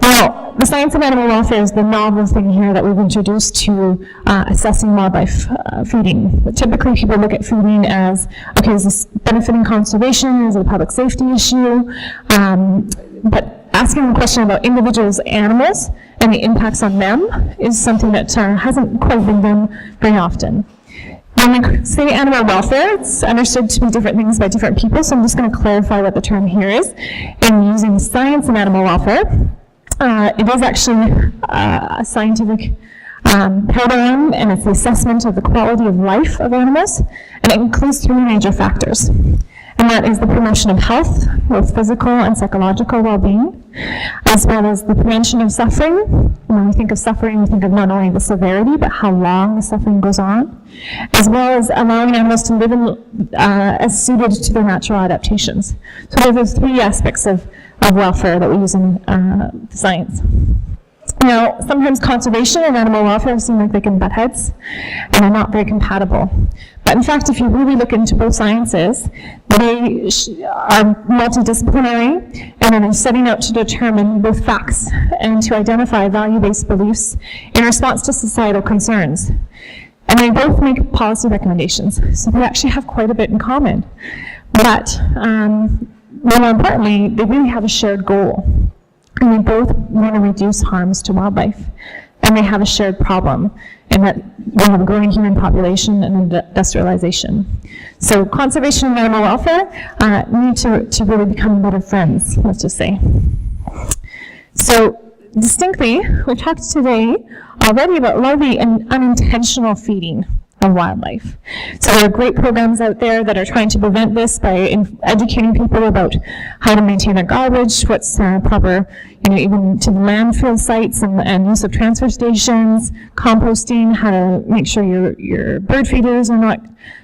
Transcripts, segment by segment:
Now, the science of animal welfare is the novel thing here that we've introduced to assessing wildlife feeding. But typically, people look at feeding as, okay, is this benefiting conservation? Is it a public safety issue? But asking the question about individuals, animals, and the impacts on them is something that hasn't quite been done very often. When we say animal welfare, it's understood to be different things by different people, so I'm just going to clarify what the term here is. In using the science of animal welfare, it is actually a scientific paradigm, and it's the assessment of the quality of life of animals, and it includes three major factors. And that is the promotion of health, both physical and psychological well-being, as well as the prevention of suffering. When we think of suffering, we think of not only the severity, but how long the suffering goes on, as well as allowing animals to live as suited to their natural adaptations. So those are three aspects of welfare that we use in science. Now, sometimes conservation and animal welfare seem like they can butt heads, and they're not very compatible. But in fact, if you really look into both sciences, they are multidisciplinary, and they're setting out to determine both facts and to identify value-based beliefs in response to societal concerns. And they both make policy recommendations, so they actually have quite a bit in common. But more importantly, they really have a shared goal. And they both want to reduce harms to wildlife. And they have a shared problem in that we have a growing human population and industrialization. So conservation and animal welfare need to really become better friends, let's just say. So distinctly, we talked today already about largely unintentional feeding of wildlife. So there are great programs out there that are trying to prevent this by educating people about how to maintain their garbage, what's proper, even to the landfill sites and use of transfer stations, composting, how to make sure your bird feeders are not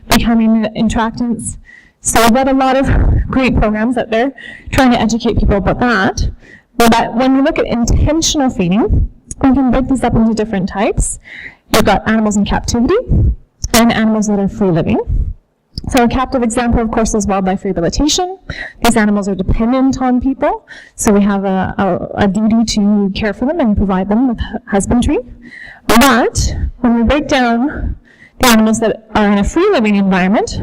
becoming attractants. So we've got a lot of great programs out there trying to educate people about that. But when we look at intentional feeding, we can break these up into different types. You've got animals in captivity and animals that are free living. So a captive example, of course, is wildlife rehabilitation. These animals are dependent on people, so we have a duty to care for them and provide them with husbandry. But when we break down the animals that are in a free living environment,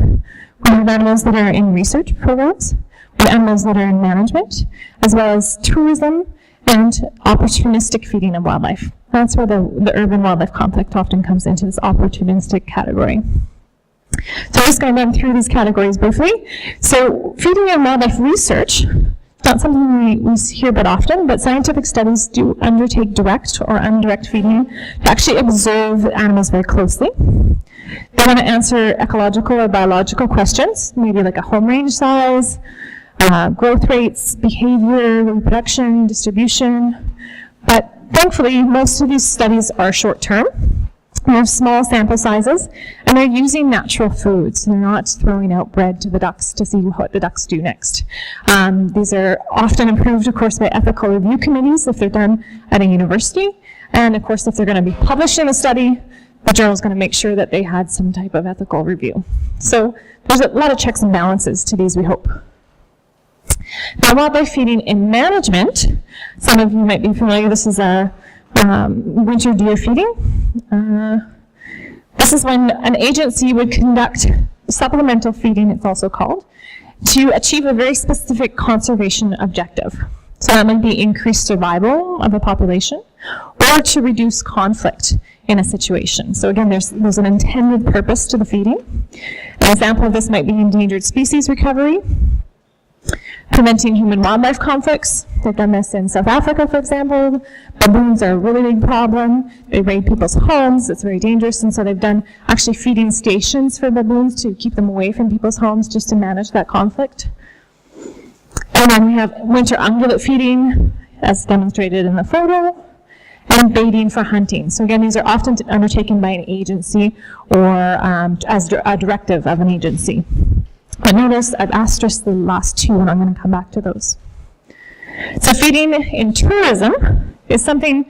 we have animals that are in research programs, we have animals that are in management, as well as tourism and opportunistic feeding of wildlife. That's where the urban wildlife conflict often comes into this opportunistic category. So I'm just going to run through these categories briefly. So feeding and wildlife research, not something we hear but often, but scientific studies do undertake direct or indirect feeding to actually observe animals very closely. They want to answer ecological or biological questions, maybe like a home range size, growth rates, behavior, reproduction, distribution. But thankfully, most of these studies are short-term. They have small sample sizes, and they're using natural foods. They're not throwing out bread to the ducks to see what the ducks do next. These are often approved, of course, by ethical review committees if they're done at a university. And of course, if they're going to be published in a study, the journal's going to make sure that they had some type of ethical review. So there's a lot of checks and balances to these, we hope. Now, wildlife feeding in management, some of you might be familiar, this is a winter deer feeding. This is when an agency would conduct supplemental feeding, it's also called, to achieve a very specific conservation objective. So that might be increased survival of a population or to reduce conflict in a situation. So again, there's an intended purpose to the feeding. An example of this might be endangered species recovery, preventing human-wildlife conflicts. They've done this in South Africa, for example. Baboons are a really big problem. They raid people's homes. It's very dangerous. And so they've done actually feeding stations for baboons to keep them away from people's homes just to manage that conflict. And then we have winter ungulate feeding, as demonstrated in the photo, and baiting for hunting. So again, these are often undertaken by an agency or as a directive of an agency. But notice I've asterisked the last two, and I'm going to come back to those. So feeding in tourism is something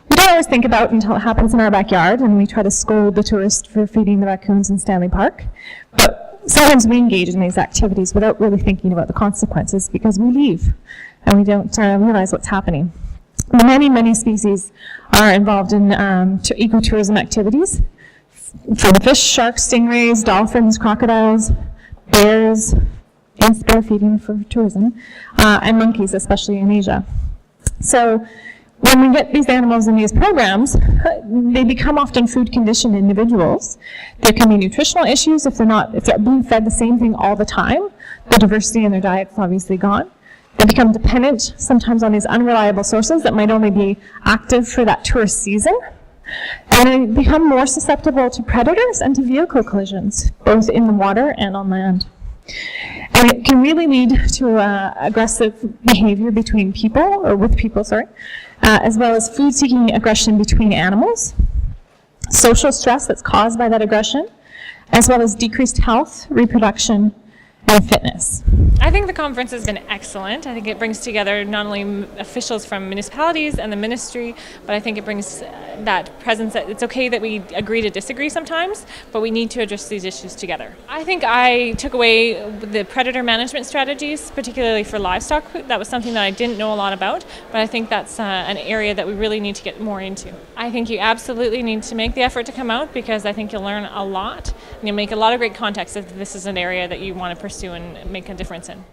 we don't always think about until it happens in our backyard, and we try to scold the tourist for feeding the raccoons in Stanley Park. But sometimes we engage in these activities without really thinking about the consequences because we leave and we don't realize what's happening. Many, many species are involved in ecotourism activities. For the fish, sharks, stingrays, dolphins, crocodiles, bears, and spear feeding for tourism, and monkeys, especially in Asia. So when we get these animals in these programs, they become often food conditioned individuals. There can be nutritional issues if they're being fed the same thing all the time. The diversity in their diet's obviously gone. They become dependent sometimes on these unreliable sources that might only be active for that tourist season. And they become more susceptible to predators and to vehicle collisions, both in the water and on land. And it can really lead to aggressive behavior between people, or with people, as well as food-seeking aggression between animals, social stress that's caused by that aggression, as well as decreased health, reproduction, and fitness. I think the conference has been excellent. I think it brings together not only officials from municipalities and the ministry, but I think it brings that presence that it's okay that we agree to disagree sometimes, but we need to address these issues together. I think I took away the predator management strategies, particularly for livestock. That was something that I didn't know a lot about, but I think that's an area that we really need to get more into. I think you absolutely need to make the effort to come out, because I think you'll learn a lot and you'll make a lot of great contacts if this is an area that you want to pursue and make a difference in.